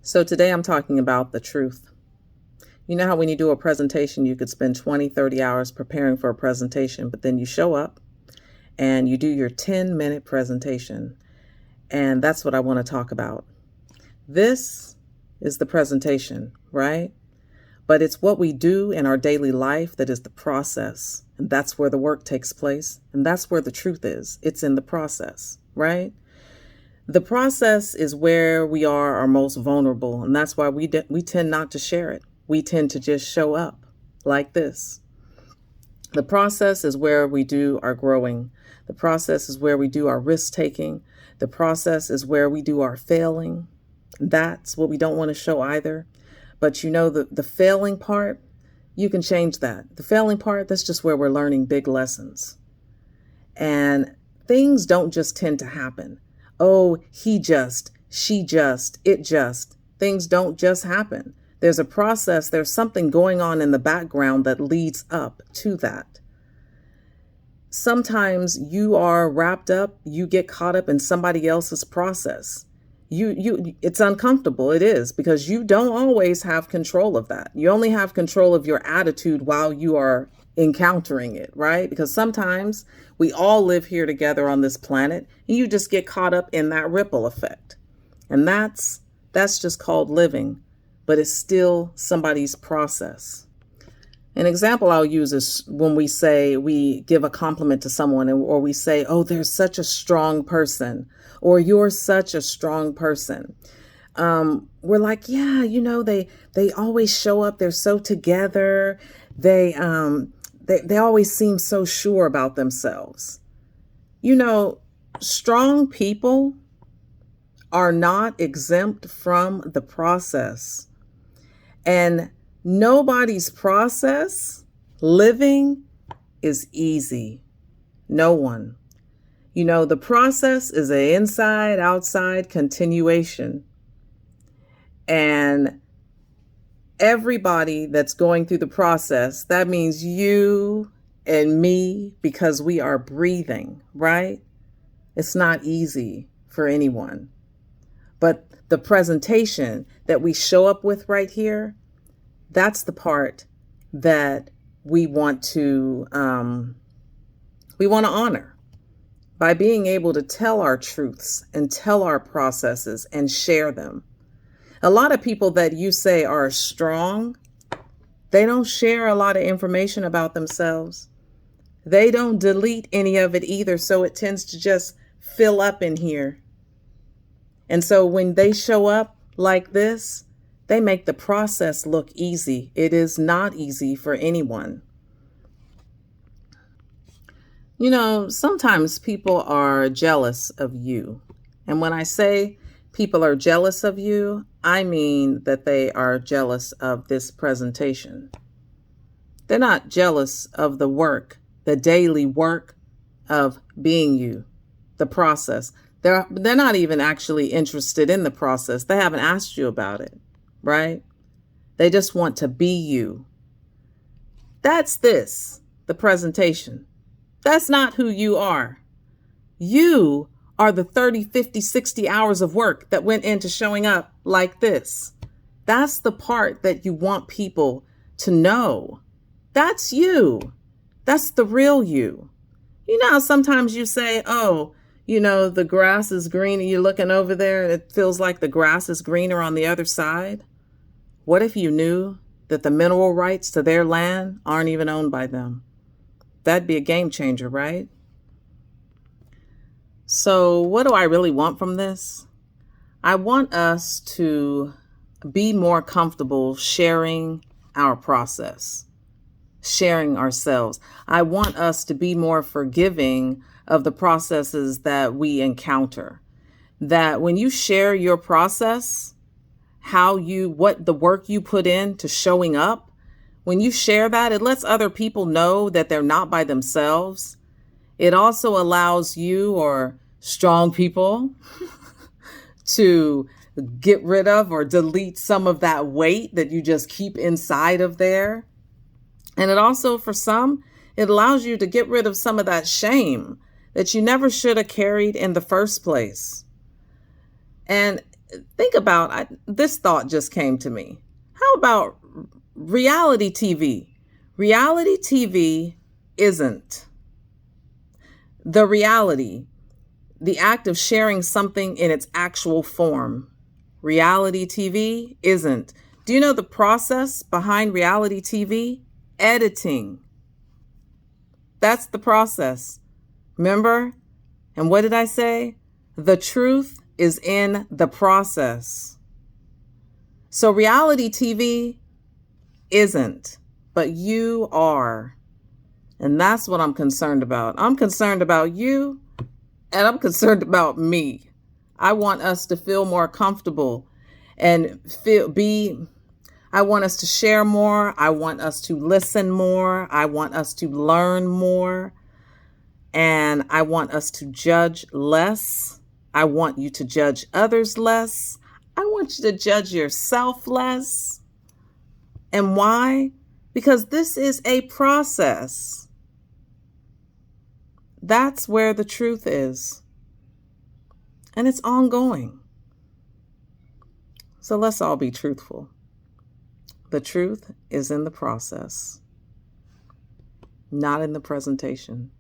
So today I'm talking about the truth. You know how when you do a presentation, you could spend 20, 30 hours preparing for a presentation, but then you show up and you do your 10-minute presentation. And that's what I want to talk about. This is the presentation, right? But it's what we do in our daily life that is the process. And that's where the work takes place. And that's where the truth is. It's in the process, right? The process is where we are our most vulnerable, and that's why we tend not to share it. We tend to just show up like this. The process is where we do our growing. The process is where we do our risk taking. The process is where we do our failing. That's what we don't want to show either. But you know, the failing part, you can change that. The failing part, that's just where we're learning big lessons. And things don't just tend to happen. Oh, he just, she just, it just. Things don't just happen. There's a process, there's something going on in the background that leads up to that. Sometimes you are wrapped up, you get caught up in somebody else's process. It's uncomfortable, it is, because you don't always have control of that. You only have control of your attitude while you are encountering it, right? Because sometimes we all live here together on this planet and you just get caught up in that ripple effect. And that's just called living, but it's still somebody's process. An example I'll use is when we give a compliment to someone or we say, oh, they're such a strong person, or you're such a strong person. We're like, yeah, you know, they always show up. They're so together. They always seem so sure about themselves. You know, strong people are not exempt from the process. And nobody's process living is easy. No one. You know, the process is an inside-outside continuation. And everybody that's going through the process, that means you and me, because we are breathing, right? It's not easy for anyone. But the presentation that we show up with right here, that's the part that we want to honor by being able to tell our truths and tell our processes and share them. A lot of people that you say are strong, they don't share a lot of information about themselves. They don't delete any of it either, so it tends to just fill up in here. And so when they show up like this, they make the process look easy. It is not easy for anyone. You know, sometimes people are jealous of you. And when I say people are jealous of you, I mean that they are jealous of this presentation. They're not jealous of the work, the daily work of being you, the process. They're not even actually interested in the process. They haven't asked you about it, right? They just want to be you. That's the presentation. That's not who you are. You are the 30, 50, 60 hours of work that went into showing up like this. That's the part that you want people to know. That's you. That's the real you. You know how sometimes you say, oh, you know, the grass is green and you're looking over there and it feels like the grass is greener on the other side? What if you knew that the mineral rights to their land aren't even owned by them? That'd be a game changer, right? So what do I really want from this? I want us to be more comfortable sharing our process, sharing ourselves. I want us to be more forgiving of the processes that we encounter. That when you share your process, what the work you put in to showing up, when you share that, it lets other people know that they're not by themselves. It also allows you or strong people to get rid of or delete some of that weight that you just keep inside of there. And it also, for some, it allows you to get rid of some of that shame that you never should have carried in the first place. And think this thought just came to me. How about reality TV? Reality TV isn't the reality, the act of sharing something in its actual form. Reality TV isn't. Do you know the process behind reality TV? Editing. That's the process. Remember? And what did I say? The truth is in the process. So reality TV isn't, but you are. And that's what I'm concerned about. I'm concerned about you, and I'm concerned about me. I want us to feel more comfortable and I want us to share more. I want us to listen more. I want us to learn more. And I want us to judge less. I want you to judge others less. I want you to judge yourself less. And why? Because this is a process. That's where the truth is. And it's ongoing. So let's all be truthful. The truth is in the process, not in the presentation.